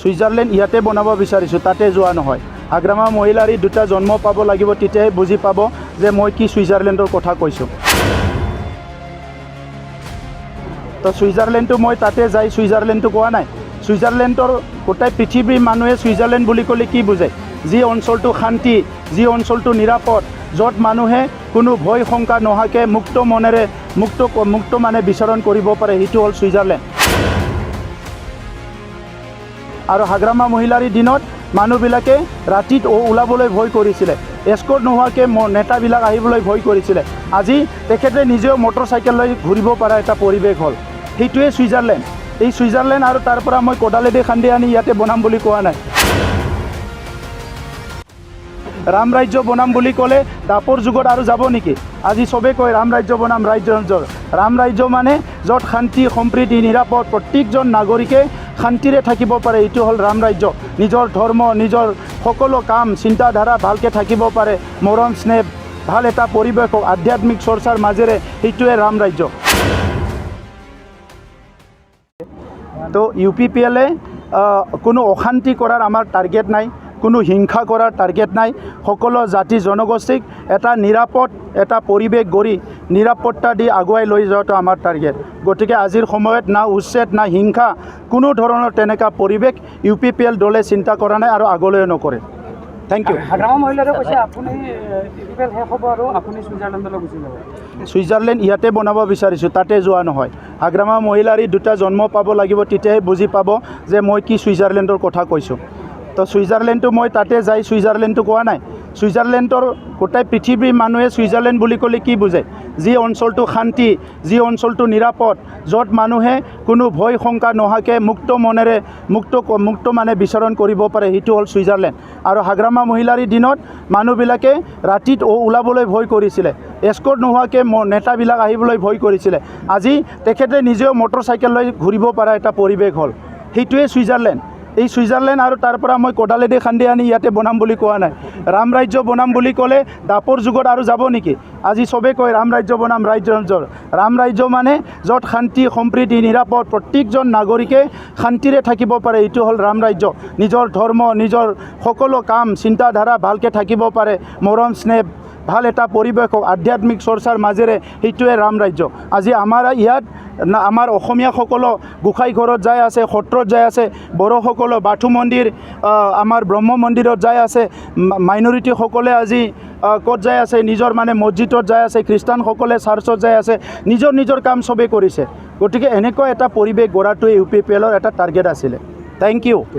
Switzerland ইয়াতে বনাব বিচাৰিছোঁ, তাতে যোৱা নহয়। আগ্ৰামা মহিলাৰী দুটা জন্ম পাব লাগিব, তেতিয়াই বুজি পাব যে মই কি সুইজাৰলেণ্ডৰ কথা কৈছোঁ। তো সুইজাৰলেণ্ডটো মই তাতে যাই সুইজাৰলেণ্ডটো কোৱা নাই। সুইজাৰলেণ্ডৰ গোটেই পৃথিৱীৰ মানুহে সুইজাৰলেণ্ড বুলি ক'লে কি বুজে? যি অঞ্চলটো শান্তি, যি অঞ্চলটো নিৰাপদ, য'ত মানুহে কোনো ভয় শংকা নোহোৱাকৈ মুক্ত মনেৰে মুক্ত মানে বিচৰণ কৰিব পাৰে, সেইটো হ'ল সুইজাৰলেণ্ড। আৰু হাগ্ৰামা মহিলাৰীৰ দিনত মানুহবিলাকে ৰাতিত ওলাবলৈ ভয় কৰিছিলে, এস্কৰ্ট নোহোৱাকৈ নেতাবিলাক আহিবলৈ ভয় কৰিছিলে। আজি তেখেতে নিজেও মটৰচাইকেল লৈ ঘূৰিব পৰা এটা পৰিৱেশ হ'ল, সেইটোৱে সুইজাৰলেণ্ড। এই সুইজাৰলেণ্ড আৰু তাৰ পৰা মই কোদালেদি খান্দি আনি ইয়াতে বনাম বুলি কোৱা নাই। ৰাম ৰাজ্য বনাম বুলি ক'লে দাপৰ যুগত আৰু যাব নেকি? আজি চবেই কয় ৰাম ৰাজ্য বনাম, ৰাম ৰাজ্য মানে য'ত শান্তি সম্প্ৰীতি নিৰাপদ, প্ৰত্যেকজন নাগৰিকে শান্তিৰে থাকিব পাৰে, এইটো হ'ল ৰাম ৰাজ্য। নিজৰ ধৰ্ম, নিজৰ সকলো কাম চিন্তাধাৰা ভালকৈ থাকিব পাৰে, মৰম স্নেহ ভাল এটা পৰিৱেশ, আধ্যাত্মিক চৰ্চাৰ মাজেৰে, সেইটোৱে ৰাম ৰাজ্য। তো UPPL-এ কোনো অশান্তি কৰাৰ আমাৰ টাৰ্গেট নাই, কোনো হিংসা কৰাৰ টাৰ্গেট নাই। সকলো জাতি জনগোষ্ঠীক এটা নিৰাপদ এটা পৰিৱেশ গঢ়ি নিৰাপত্তা দি আগুৱাই লৈ যোৱাটো আমাৰ টাৰ্গেট। গতিকে আজিৰ সময়ত না উচ্ছেদ না হিংসা, কোনো ধৰণৰ তেনেকুৱা পৰিৱেশ UPPL দলে চিন্তা কৰা নাই আৰু আগলৈও নকৰে। Thank U. হাগ্ৰামা মহিলাৰে কৈছে আপুনি UPPL শেষ হ'ব আৰু আপুনি সুইজাৰলেণ্ডলৈ গুচি যাব। সুইজাৰলেণ্ড ইয়াতে বনাব বিচাৰিছোঁ, তাতে যোৱা নহয়। আগ্ৰামা মহিলাৰী দুটা জন্ম পাব লাগিব, তেতিয়াই বুজি পাব যে মই কি সুইজাৰলেণ্ডৰ কথা কৈছোঁ। তো সুইজাৰলেণ্ডটো মই তাতে যাই সুইজাৰলেণ্ডটো কোৱা নাই। সুইজাৰলেণ্ডৰ গোটেই পৃথিৱীৰ মানুহে সুইজাৰলেণ্ড বুলি ক'লে কি বুজে? যি অঞ্চলটো শান্তি, যি অঞ্চলটো নিৰাপদ, য'ত মানুহে কোনো ভয় শংকা নোহোৱাকৈ মুক্ত মনেৰে মুক্ত মানে বিচৰণ কৰিব পাৰে, সেইটো হ'ল সুইজাৰলেণ্ড। আৰু হাগ্ৰামা মহিলাৰীৰ দিনত মানুহবিলাকে ৰাতিত ওলাবলৈ ভয় কৰিছিলে, এস্কৰ্ট নোহোৱাকৈ নেতাবিলাক আহিবলৈ ভয় কৰিছিলে। আজি তেখেতে নিজেও মটৰচাইকেল লৈ ঘূৰিব পৰা এটা পৰিৱেশ হ'ল, সেইটোৱে সুইজাৰলেণ্ড। এই সুইজাৰলেণ্ড আৰু তাৰ পৰা মই কোদালেদি খান্দি আনি ইয়াতে বনাম বুলি কোৱা নাই। ৰাম ৰাজ্য বনাম বুলি ক'লে দাপৰ যুগত আৰু যাব নেকি? আজি চবেই কয় ৰাম ৰাজ্য বনাম, ৰাম ৰাজ্য মানে য'ত শান্তি সম্প্ৰীতি নিৰাপদ, প্ৰত্যেকজন নাগৰিকে শান্তিৰে থাকিব পাৰে, এইটো হ'ল ৰাম ৰাজ্য। নিজৰ ধৰ্ম, নিজৰ সকলো কাম চিন্তাধাৰা ভালকৈ থাকিব পাৰে, মৰম স্নেহ ভাল এটা পৰিৱেশ, আধ্যাত্মিক চৰ্চাৰ মাজেৰে, সেইটোৱে ৰাম ৰাজ্য। আজি আমাৰ ইয়াত আমাৰ অসমীয়াসকলো গোসাঁই ঘৰত যাই আছে, সত্ৰত যাই আছে, বড়োসকলো বাথৌ মন্দিৰ, আমাৰ ব্ৰহ্ম মন্দিৰত যাই আছে, মাইনৰিটিসকলে আজি ক'ত যাই আছে? নিজৰ মানে মছজিদত যাই আছে, খ্ৰীষ্টানসকলে চাৰ্চত যাই আছে, নিজৰ কাম চবেই কৰিছে। গতিকে এনেকুৱা এটা পৰিৱেশ গঢ়াটোৱে UPPL-ৰ এটা টাৰ্গেট আছিলে। Thank U.